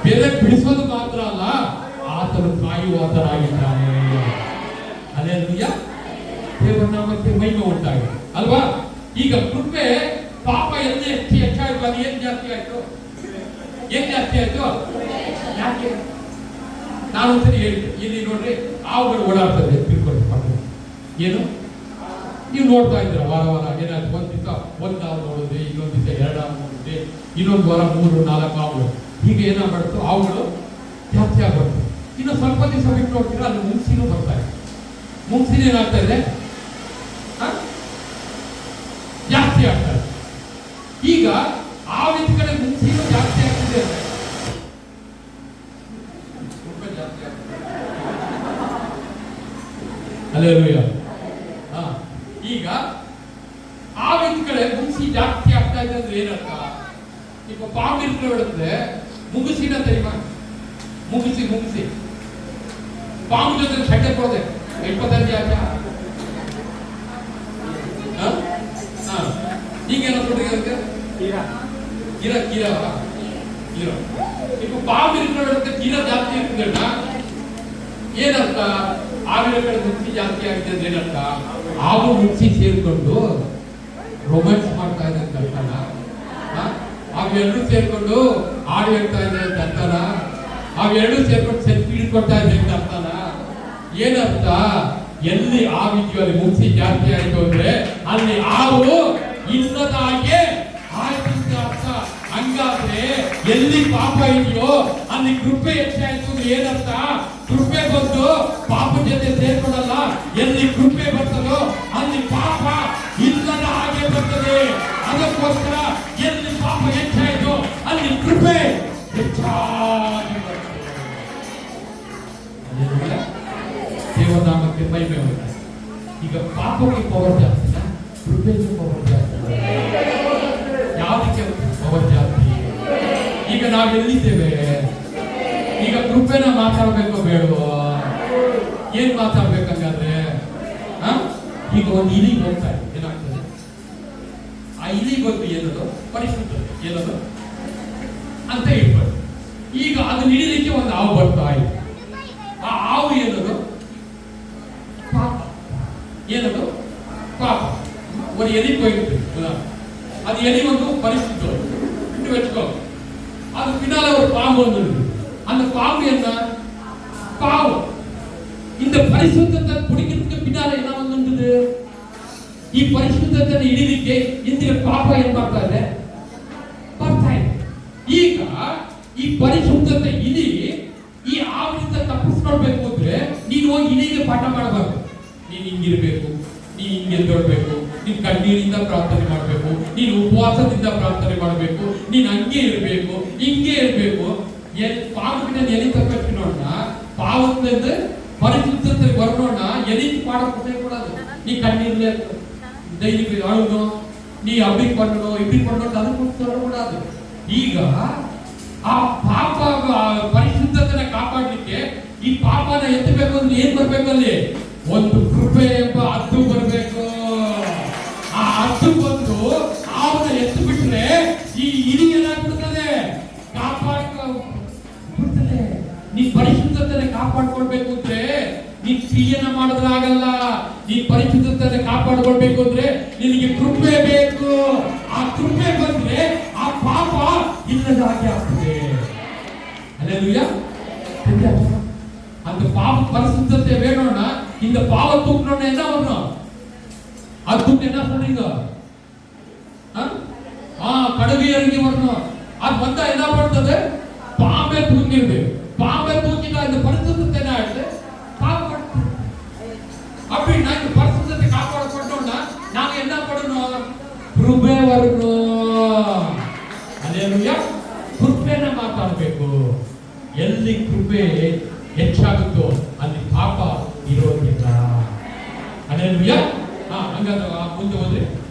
ಬೆಲೆ ಬಿಡಿಸೋದು ಮಾತ್ರ ಅಲ್ಲ, ಆತನು ಕಾಯುವಾತನಾಗಿದ್ದಾನೆ. ಹಲ್ಲೆಲೂಯಾ. ದೇವರ ನಾಮಕ್ಕೆ ಮಹಿಮೆ ಉಂಟಾಗಿದೆ ಅಲ್ವಾ? ಈಗ ಕೃಪೆ ಪಾಪ ಎಲ್ಲಿ ಹೆಚ್ಚಾಯ್ತು, ಅದು ಏನ್ ಜಾಸ್ತಿ ಆಯ್ತು? ಏನ್ ಜಾಸ್ತಿ ಆಯ್ತು? ಯಾಕೆ? ನಾನು ಸರಿ ಹೇಳಿದ್ದೆ, ಇಲ್ಲಿ ನೋಡ್ರಿ ಹಾವುಗಳು ಓಡಾಡ್ತದೆ ತಿಳ್ಕೊಂಡು ಏನು ನೀವು ನೋಡ್ತಾ ಇದ್ದೀರ ವಾರ ವಾರ ಏನಾಯ್ತು, ಒಂದ್ ದಿವಸ ಒಂದ್ ಹಾವು ನೋಡಿದ್ರಿ, ಇನ್ನೊಂದ್ ದಿವಸ ಎರಡು ಹಾವು ನೋಡಿದ್ರಿ, ಇನ್ನೊಂದು ವಾರ 3-4 ಹಾವುಗಳು, ಹೀಗೆ ಏನಾಗ್ಬಿಡ್ತು, ಹಾವುಗಳು ಜಾಸ್ತಿ ಆಗ್ಬಾರ್ದು. ಇನ್ನು ಸ್ವಲ್ಪ ದಿವಸ ಬಿಟ್ಟು ನೋಡ್ತೀರಾ ಅಲ್ಲಿ ಮುಂಗ್ಸಿನೂ ಬರ್ತಾ ಇದೆ. ಮುಂಗ್ಸಿನ ಏನಾಗ್ತಾ ಇದೆ? ಜಾಸ್ತಿ ಆಗ್ತಾ ಇದೆ. ಈಗ ಹಾವಿನ ಕಡೆ ಮುಂಗ್ಸಿನೂ ಜಾಸ್ತಿ ಆಗ್ತಿದೆ. ಹಲ್ಲೆಲೂಯಾ. ಈಗ ಹಾವಿನ ಕಡೆ ಮುಂಗ್ಸಿ ಜಾಸ್ತಿ ಆಗ್ತಾ ಇದೆ ಅಂದ್ರೆ ಏನರ್ಥ? ಈಗ ಪಾಂಬಿನ ಬಿಡುತ್ತೆ, ಮುಗಿಸಿನ ತೆರಿಮ ಮುಗಿಸಿ ಪಾಂಬು ಜೊತೆ ಸಡ್ಡೆ ಕೊಡದೆ 25 ಆಚ ಈಗೇನೋ ಕೊಟ್ಟಿಗೆ ಗಿರ ಈಗ ಪಾಂಬು ಇರುತ್ತೆ, ಗಿರ ಜಾಸ್ತಿ ಇರ್ತದಣ್ಣ. ಏನರ್ಥ? ಹಾವಿನ ಕಡೆ ಮುಗಿಸಿ ಜಾಸ್ತಿ ಆಗಿದೆ ಅಂದ್ರೆ ಏನರ್ಥ? ಹಾವು ಮುಗಿಸಿ ಸೇರ್ಕೊಂಡು ರೊಮ್ಯಾನ್ಸ್ ಮಾಡ್ತಾ ಇದೆ ಅಂತ ಅರ್ಥನ? ಅವೆರಡು ಸೇರ್ಕೊಂಡು ಹಾಡು ಹೇಳ್ತಾ ಇದೆ ಅಂತ ಅರ್ಥನ? ಅವೆರಡು ಸೇರ್ಕೊಂಡು ಸೆಲ್ಫಿ ಹಿಡ್ಕೊಳ್ತಾ ಇದೆ ಅಂತ ಅರ್ಥನ? ಏನರ್ಥ? ಎಲ್ಲಿ ಹಾವಿದೆಯೋ ಅಲ್ಲಿ ಮುಗಿಸಿ ಜಾಸ್ತಿ ಆಯ್ತು ಅಂದ್ರೆ ಅಲ್ಲಿ ಹಾವು ಇಲ್ಲದ ಹಾಗೆ ಆಯ್ತು ಅಂತ ಅರ್ಥ. ಹಂಗಾದ್ರೆ ಎಲ್ಲಿ ಪಾಪ ಇದೆಯೋ ಅಲ್ಲಿ ಕೃಪೆ ಹೆಚ್ಚಾಯ್ತು ಅಂದ್ರೆ ಏನರ್ಥ? ಕೃಪೆ ಬಂದು ಪಾಪ ಜೊತೆ ಸೇರ್ಕೊಳ್ಳಲ್ಲ. ಎಲ್ಲಿ ಕೃಪೆ ಬರ್ತದೋ ಅಲ್ಲಿ ಪಾಪ ಇಲ್ಲದ ಹಾಗೆ ಬರ್ತದೆ. ಅದಕ್ಕೋಸ್ಕರ ಎಲ್ಲಿ ಪಾಪ ಹೆಚ್ಚಾಯ್ತು ಅಲ್ಲಿ ಕೃಪೆ ಹೆಚ್ಚಾಗಿ ಬರ್ತದೆ. ದೇವನಾಮಕ್ಕೆ ಮಹಿಮೆ ಉಂಟು. ಈಗ ಪಾಪಕ್ಕೆ ಪವರ್ ಜಾಸ್ತಿ, ಕೃಪೆಗೆ ಪವರ್ ಜಾಸ್ತಿ. ಯಾವುದಕ್ಕೆ ಪವರ್ ಜಾಸ್ತಿ? ಈಗ ನಾವು ಎಲ್ಲಿದ್ದೇವೆ? ಈಗ ಕೃಪೆನ ಮಾತಾಡ್ಬೇಕೋ ಬೇಡವೋ? ಏನ್ ಮಾತಾಡ್ಬೇಕಂಗಾದ್ರೆ ಈಗ ಒಂದು ಇಲಿಗೆ ಹೋಗ್ತಾ ಇದೆ, ಏನಾಗ್ತದೆ? ಆ ಇಲಿಗೆ ಬಂದು ಏನದು ಪರಿಸ್ಥಿತಿ ಏನದು ಅಂತ ಇಟ್ಬೋದು. ಈಗ ಅದನ್ನ ಹಿಡಿಲಿಕ್ಕೆ ಒಂದು ಹಾವು ಬರ್ತಾ ಇದೆ. ಆ ಹಾವು ಏನದು? ಪಾಪ. ಏನದು? ಪಾಪ. ಒಂದು ಎಲಿ ಹೋಗಿತ್ತು, ಅದು ಎಲಿ ಒಂದು ಪರಿಸ್ಥಿತಿ ಇಟ್ಟು வெச்சுக்கோ. அது பின்னால ஒரு பாம்பு வந்தது. அந்த பாம்பு என்ன? பாவம். இந்த பரிசுத்தத்தை குடிக்கிறதுக்கு பின்னால என்ன வந்தது? ಈ ಪರಿಶುದ್ಧತೆಯನ್ನು ಹಿಡಿಲಿಕ್ಕೆ ಇಂದಿನ ಪಾಪ ಏನ್ ಮಾಡ್ತಾ ಇದೆ? ಬರ್ತಾ ಇದೆ. ಈಗ ಈ ಪರಿಶುದ್ಧತೆ ಇಲಿ ಈ ಹಾವಿನಿಂದ ತಪ್ಪಿಸ್ಕೊಳ್ಬೇಕು ಅಂದ್ರೆ ನೀನು ಹೋಗಿ ಇಲಿಗೆ ಪಾಠ ಮಾಡಬಾರ್ದು. ನೀನು ಹಿಂಗಿರ್ಬೇಕು, ನೀನು ಹಿಂಗೆ ಎದ್ದೊಳ್ಬೇಕು, ನೀನು ಕಣ್ಣೀರಿಂದ ಪ್ರಾರ್ಥನೆ ಮಾಡಬೇಕು, ನೀನು ಉಪವಾಸದಿಂದ ಪ್ರಾರ್ಥನೆ ಮಾಡಬೇಕು, ನೀನು ಹಂಗೆ ಇರಬೇಕು, ಹಿಂಗೆ ಇರಬೇಕು. ಪಾವಿನ ಎಲಿ ತಪ್ಪಿ ನೋಡ ಪಾವದಿಂದ ಪರಿಶುದ್ಧತೆ ಬರೋಣ ಎಲಿ ಪಾಡಕ್ಕೆ ಕೂಡದು. ನೀ ಕಣ್ಣೀರ್ಲೆ ಧೈರ್ಯ ಅಳುನು, ನೀ ಅಬ್ಬಿಗೆ பண்ணணும் இப்படி பண்ணணும் ಅದಕ್ಕೆ சொல்லக்கூடாது. ಈಗ ಆ ಪಾಪ ಪರಿಶುದ್ಧತೆನ ಕಾಪಾಡಲಿಕ್ಕೆ ಈ ಪಾಪನ ಎತ್ತಬೇಕು ಅಂದ್ರೆ ಏನ್ ಬರ್ಬೇಕು? ಅಲ್ಲಿ ಒಂದು ಕೃಪೆ ಎಂಬ ಹದ್ದು ಬರಬೇಕು. ಆ ಹದ್ದು ಬಂದು ಅವನ ಎತ್ತು ಬಿಟ್ರೆ ಈ ಇಲಿ ಏನಾಗ್ಬಿಡ್ತದೆ? ಕಾಪಾಡ್ಬಿಡ್ತದೆ. ನೀ ಪರಿಶುದ್ಧತೆನ ಕಾಪಾಡ್ಕೊಳ್ಬೇಕು ಅಂದ್ರೆ ನೀ ಕ್ರಿಯೆನ ಮಾಡಿದ್ರಾಗಲ್ಲ. ನೀ ಪರಿಶುದ್ಧತೆನ ಕಾಪಾಡ್ಕೊಳ್ಬೇಕು ಅಂದ್ರೆ ನಿನಗೆ ಕೃಪೆ ಬೇಕು. ಆ ಕೃಪೆ ಬಂದ್ರೆ ಆ ಪಾಪ ಇಲ್ಲದ ಹಾಗೆ ಆಗ್ತದೆ. அல்லேலூயா. அந்த பாவ பரிசுத்தத்தை வேணும்னா இந்த பாவ தூக்கணும்னா என்ன வரணும்? அது தூக்க என்ன சொல்றீங்க? கடவி இறங்கி வரணும். அது வந்தா என்ன பண்றது? பாம்பே தூக்கிடுது. பாம்பே தூக்கிட்டா இந்த பரிசுத்தத்தை என்ன ஆயிடுது? காப்பாற்று. அப்படின்னா இந்த பரிசுத்தத்தை காப்பாற்றணும்னா நாங்க என்ன பண்ணணும்? ಕೃಪೆ வரணும். அல்லேலூயா. ಕೃಪೆನ ಮಾತಾಡಬೇಕು. ಎಲ್ಲಿ ಕೃಪೆ ಹೆಚ್ಚಾಗುತ್ತೋ ಅಲ್ಲಿ ಪಾಪ ಇರೋದಿಲ್ಲ. ಹಲ್ಲೆಲೂಯಾ. ಹಂಗಾದ್ರೆ ಮುಂದೆ ಹೋದ್ರೆ